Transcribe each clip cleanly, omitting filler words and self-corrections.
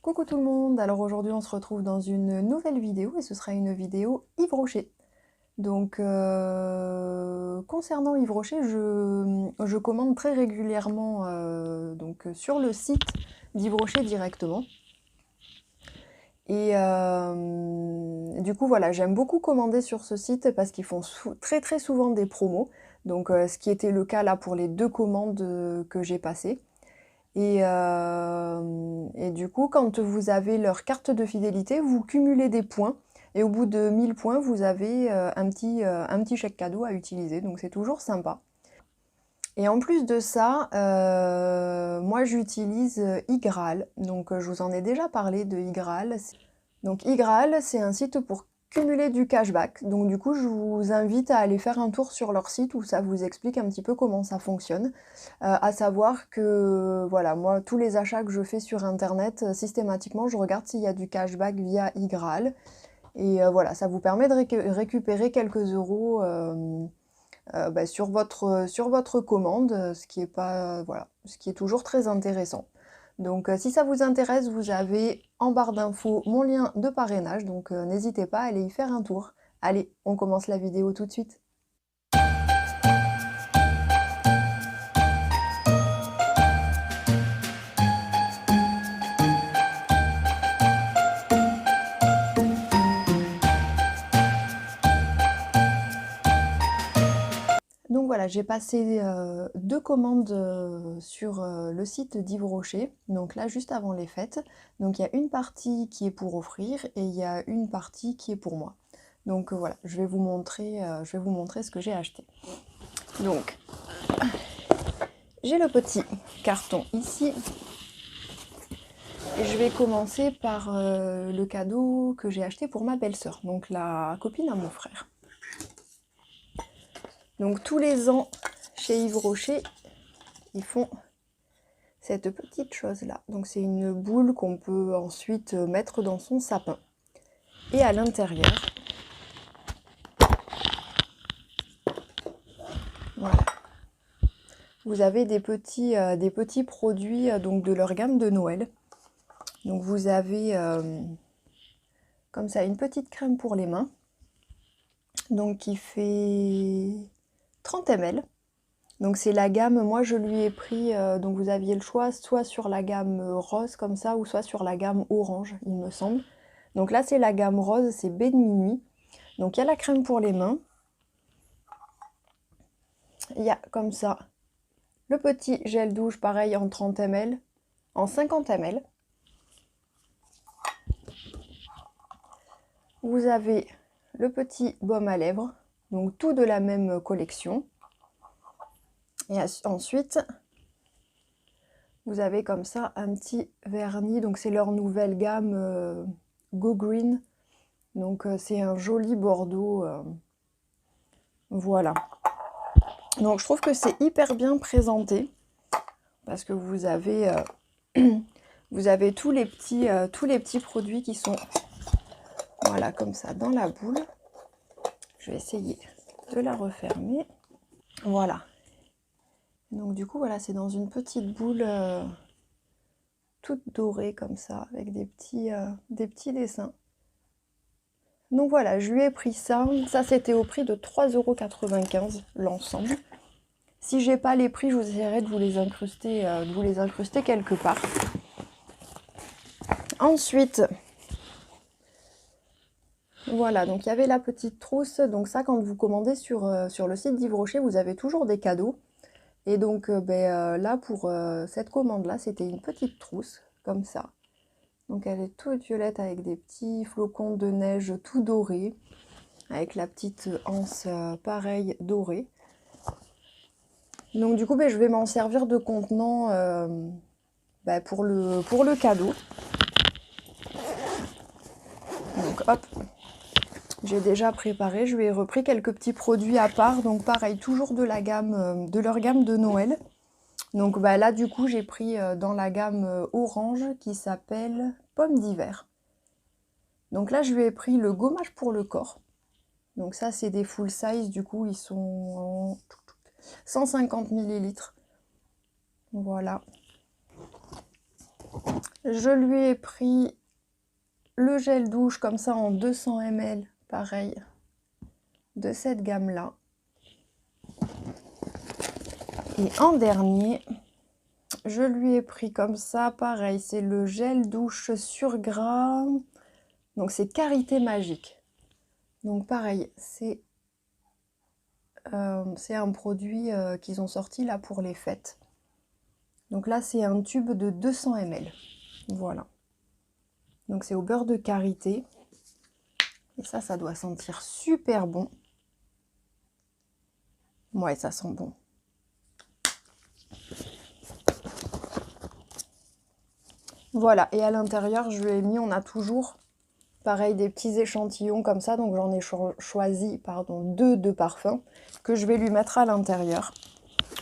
Coucou tout le monde, alors aujourd'hui on se retrouve dans une nouvelle vidéo et ce sera une vidéo Yves Rocher. Donc concernant Yves Rocher, je commande très régulièrement sur le site d'Yves Rocher directement. Et du coup voilà, j'aime beaucoup commander sur ce site parce qu'ils font très souvent des promos. Donc ce qui était le cas là pour les 2 commandes que j'ai passées. Et du coup, quand vous avez leur carte de fidélité, vous cumulez des points. Et au bout de 1000 points, vous avez un petit chèque cadeau à utiliser. Donc c'est toujours sympa. Et en plus de ça, moi j'utilise iGraal. Donc je vous en ai déjà parlé de iGraal. Donc iGraal, c'est un site pour cumuler du cashback. Donc du coup, je vous invite à aller faire un tour sur leur site où ça vous explique un petit peu comment ça fonctionne. À savoir que, voilà, moi, tous les achats que je fais sur Internet, systématiquement, je regarde s'il y a du cashback via iGraal. Et voilà, ça vous permet de récupérer quelques euros sur votre commande, ce qui est pas, voilà, ce qui est toujours très intéressant. Donc si ça vous intéresse, vous avez en barre d'infos mon lien de parrainage, donc n'hésitez pas à aller y faire un tour. Allez, on commence la vidéo tout de suite. Donc voilà, j'ai passé 2 commandes sur le site d'Yves Rocher, donc là juste avant les fêtes. Donc il y a une partie qui est pour offrir et il y a une partie qui est pour moi. Donc voilà, je vais vous montrer ce que j'ai acheté. Donc, j'ai le petit carton ici. Et je vais commencer par le cadeau que j'ai acheté pour ma belle-sœur, donc la copine à mon frère. Donc tous les ans, chez Yves Rocher, ils font cette petite chose-là. Donc c'est une boule qu'on peut ensuite mettre dans son sapin. Et à l'intérieur, voilà, vous avez des petits produits donc de leur gamme de Noël. Donc vous avez comme ça une petite crème pour les mains, donc qui fait 30 ml. Donc c'est la gamme, moi je lui ai pris, donc vous aviez le choix soit sur la gamme rose comme ça, ou soit sur la gamme orange, il me semble. Donc là c'est la gamme rose, c'est baie de minuit. Donc il y a la crème pour les mains. Il y a comme ça le petit gel douche, pareil en 30 ml, en 50 ml. Vous avez le petit baume à lèvres, donc tout de la même collection. Et ensuite, vous avez comme ça un petit vernis, donc c'est leur nouvelle gamme Go Green. Donc c'est un joli bordeaux. Voilà. Donc je trouve que c'est hyper bien présenté parce que vous avez tous les petits produits qui sont voilà comme ça dans la boule. Je vais essayer de la refermer. Voilà. Donc du coup voilà, c'est dans une petite boule toute dorée comme ça avec des petits dessins. Donc voilà, je lui ai pris ça. Ça c'était au prix de 3,95 € l'ensemble. Si j'ai pas les prix, je vous essaierai de vous les incruster quelque part. Ensuite, voilà, donc il y avait la petite trousse. Donc ça, quand vous commandez sur le site d'Yves Rocher, vous avez toujours des cadeaux. Et donc là, pour cette commande-là, c'était une petite trousse, comme ça. Donc elle est toute violette avec des petits flocons de neige tout dorés, avec la petite anse pareil dorée. Donc du coup, je vais m'en servir de contenant pour le cadeau. Donc hop, j'ai déjà préparé, je lui ai repris quelques petits produits à part. Donc pareil, toujours de leur gamme de Noël. Donc là du coup, j'ai pris dans la gamme orange qui s'appelle Pomme d'hiver. Donc là, je lui ai pris le gommage pour le corps. Donc ça, c'est des full size, du coup, ils sont en 150 ml. Voilà. Je lui ai pris le gel douche comme ça en 200 ml, pareil, de cette gamme-là. Et en dernier, je lui ai pris comme ça, pareil, c'est le gel douche sur gras. Donc c'est Karité Magique. Donc pareil, c'est un produit qu'ils ont sorti là pour les fêtes. Donc là, c'est un tube de 200 ml. Voilà. Donc c'est au beurre de karité. Et ça doit sentir super bon. Ouais, ça sent bon. Voilà, et à l'intérieur, je lui ai mis, on a toujours, pareil, des petits échantillons comme ça. Donc j'en ai choisi, pardon, 2 de parfum que je vais lui mettre à l'intérieur.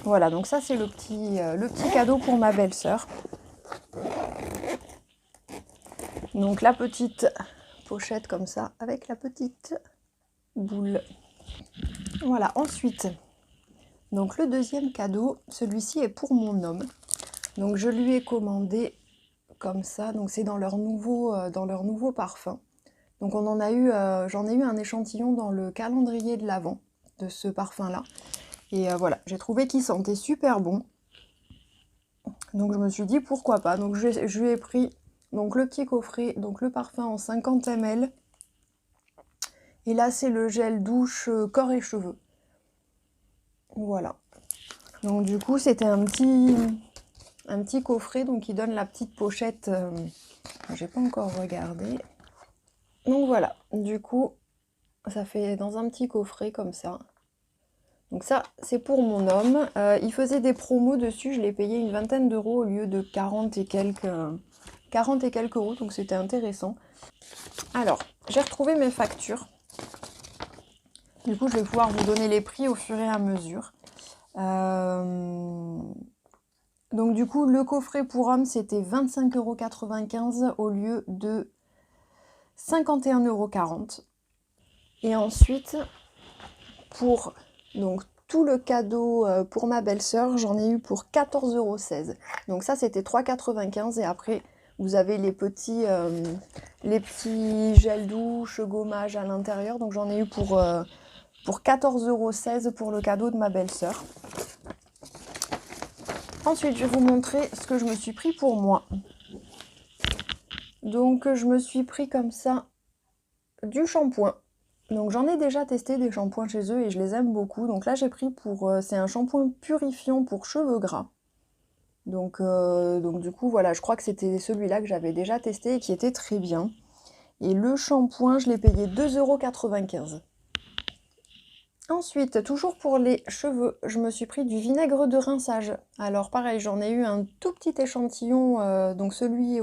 Voilà, donc ça c'est le petit cadeau pour ma belle-sœur. Donc la petite pochette comme ça, avec la petite boule. Voilà, ensuite, donc le deuxième cadeau, celui-ci est pour mon homme. Donc je lui ai commandé comme ça, donc c'est dans leur nouveau parfum. Donc on en a eu, j'en ai eu un échantillon dans le calendrier de l'Avent de ce parfum-là. Et voilà, j'ai trouvé qu'il sentait super bon. Donc je me suis dit pourquoi pas. Donc je lui ai pris donc le petit coffret, donc le parfum en 50 ml. Et là c'est le gel douche corps et cheveux. Voilà. Donc du coup c'était un petit coffret donc qui donne la petite pochette. J'ai pas encore regardé. Donc voilà. Du coup ça fait dans un petit coffret comme ça. Donc ça, c'est pour mon homme. Il faisait des promos dessus, je l'ai payé une vingtaine d'euros au lieu de 40 et quelques euros, donc c'était intéressant. Alors, j'ai retrouvé mes factures. Du coup, je vais pouvoir vous donner les prix au fur et à mesure. Donc du coup, le coffret pour homme, c'était 25,95 € au lieu de 51,40 €. Et ensuite, pour donc tout le cadeau pour ma belle-sœur, j'en ai eu pour 14,16 €. Donc ça c'était 3,95 € et après vous avez les petits gels douche, gommage à l'intérieur. Donc j'en ai eu pour 14,16 € pour le cadeau de ma belle-sœur. Ensuite je vais vous montrer ce que je me suis pris pour moi. Donc je me suis pris comme ça du shampoing. Donc j'en ai déjà testé des shampoings chez eux et je les aime beaucoup. Donc là j'ai pris c'est un shampoing purifiant pour cheveux gras. Donc du coup voilà, je crois que c'était celui-là que j'avais déjà testé et qui était très bien. Et le shampoing, je l'ai payé 2,95 €. Ensuite, toujours pour les cheveux, je me suis pris du vinaigre de rinçage. Alors pareil, j'en ai eu un tout petit échantillon, donc celui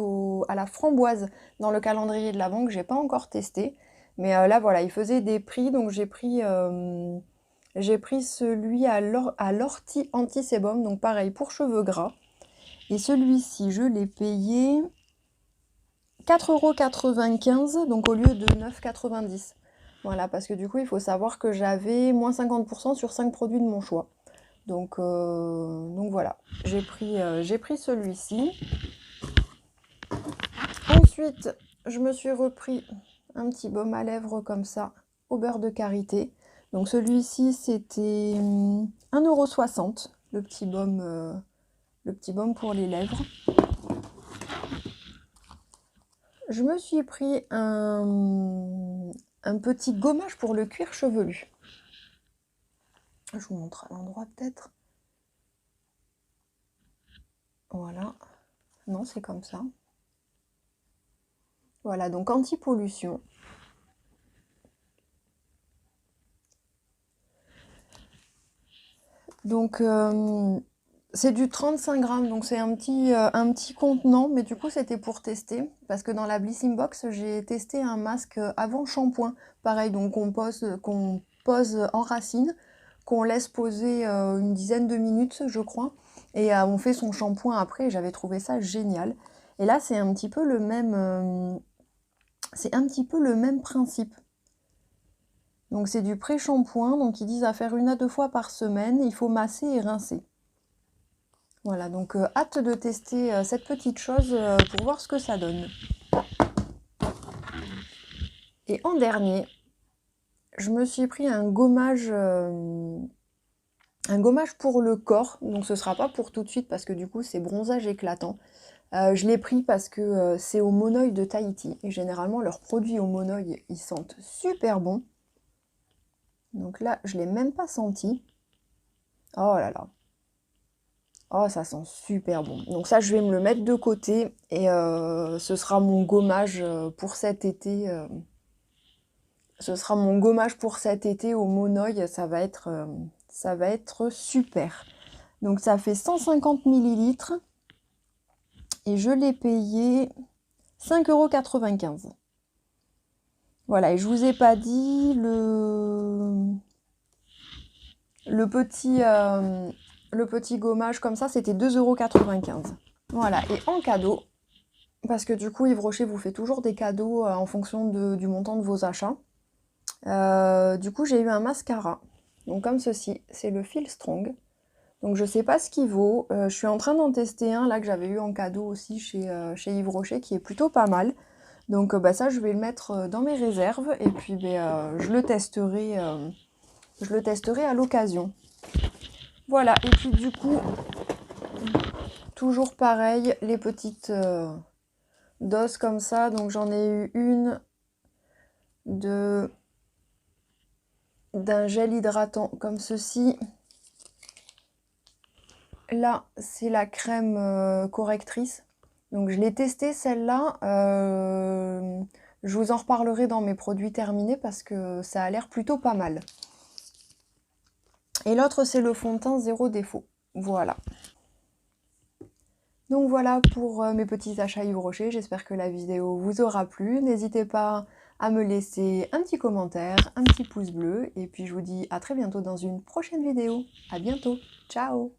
à la framboise dans le calendrier de l'Avent que j'ai pas encore testé. Mais là voilà, il faisait des prix, donc j'ai pris celui à l'ortie anti-sébum, donc pareil pour cheveux gras. Et celui-ci, je l'ai payé 4,95 €, donc au lieu de 9,90 €. Voilà, parce que du coup, il faut savoir que j'avais moins 50% sur 5 produits de mon choix. Donc voilà, j'ai pris celui-ci. Ensuite, je me suis repris un petit baume à lèvres comme ça, au beurre de karité. Donc celui-ci, c'était 1,60 €, le petit baume pour les lèvres. Je me suis pris un petit gommage pour le cuir chevelu. Je vous montre à l'endroit peut-être. Voilà. Non, c'est comme ça. Voilà, donc anti-pollution. Donc c'est du 35 grammes, donc c'est un petit contenant, mais du coup c'était pour tester, parce que dans la Blissing Box, j'ai testé un masque avant shampoing. Pareil, donc qu'on pose en racine, qu'on laisse poser une dizaine de minutes, je crois, et on fait son shampoing après, et j'avais trouvé ça génial. Et là, c'est un petit peu le même principe. Donc c'est du pré-shampoing, donc ils disent à faire 1 à 2 fois par semaine, il faut masser et rincer. Voilà, donc hâte de tester cette petite chose pour voir ce que ça donne. Et en dernier, je me suis pris un gommage pour le corps. Donc ce sera pas pour tout de suite parce que du coup c'est bronzage éclatant. Je l'ai pris parce que c'est au monoeil de Tahiti. Et généralement leurs produits au monoeil, ils sentent super bon. Donc là, je l'ai même pas senti. Oh là là. Oh, ça sent super bon. Donc ça, je vais me le mettre de côté et ce sera mon gommage pour cet été. Ce sera mon gommage pour cet été au monoeil. Ça va être super. Donc ça fait 150 millilitres et je l'ai payé 5,95 €. Voilà, et je vous ai pas dit le petit gommage comme ça, c'était 2,95 €. Voilà, et en cadeau, parce que du coup, Yves Rocher vous fait toujours des cadeaux en fonction du montant de vos achats. Du coup, j'ai eu un mascara. Donc comme ceci, c'est le Feel Strong. Donc je sais pas ce qu'il vaut. Je suis en train d'en tester un là que j'avais eu en cadeau aussi chez Yves Rocher qui est plutôt pas mal. Donc bah, ça, je vais le mettre dans mes réserves et puis je le testerai à l'occasion. Voilà, et puis du coup, toujours pareil, les petites doses comme ça. Donc j'en ai eu une d'un gel hydratant comme ceci. Là, c'est la crème correctrice. Donc je l'ai testée celle-là. Je vous en reparlerai dans mes produits terminés parce que ça a l'air plutôt pas mal. Et l'autre, c'est le fond de teint zéro défaut. Voilà. Donc voilà pour mes petits achats Yves Rocher. J'espère que la vidéo vous aura plu. N'hésitez pas à me laisser un petit commentaire, un petit pouce bleu. Et puis je vous dis à très bientôt dans une prochaine vidéo. À bientôt. Ciao!